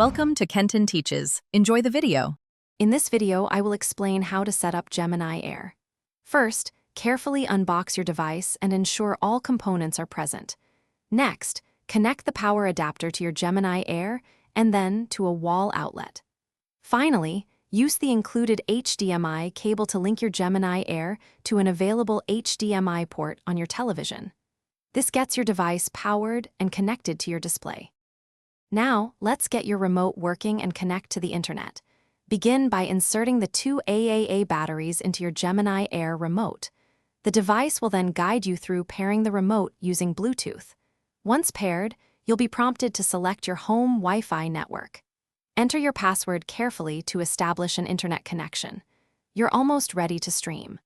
Welcome to Kenton Teaches. Enjoy the video. In this video, I will explain how to set up Gemini Air. First, carefully unbox your device and ensure all components are present. Next, connect the power adapter to your Gemini Air and then to a wall outlet. Finally, use the included HDMI cable to link your Gemini Air to an available HDMI port on your television. This gets your device powered and connected to your display. Now, let's get your remote working and connect to the internet. Begin by inserting the two AAA batteries into your Gemini Air remote. The device will then guide you through pairing the remote using Bluetooth. Once paired, you'll be prompted to select your home Wi-Fi network. Enter your password carefully to establish an internet connection. You're almost ready to stream.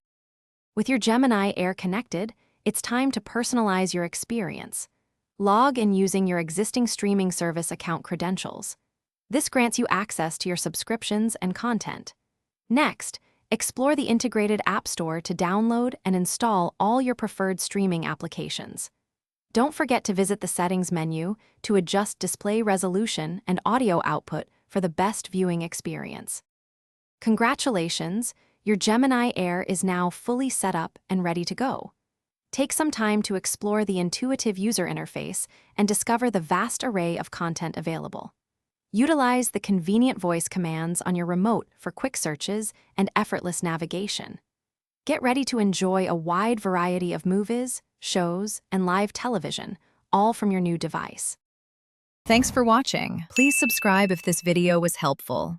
With your Gemini Air connected, it's time to personalize your experience. Log in using your existing streaming service account credentials. This grants you access to your subscriptions and content. Next, explore the integrated App Store to download and install all your preferred streaming applications. Don't forget to visit the Settings menu to adjust display resolution and audio output for the best viewing experience. Congratulations, your Gemini Air is now fully set up and ready to go. Take some time to explore the intuitive user interface and discover the vast array of content available. Utilize the convenient voice commands on your remote for quick searches and effortless navigation. Get ready to enjoy a wide variety of movies, shows, and live television, all from your new device. Thanks for watching. Please subscribe if this video was helpful.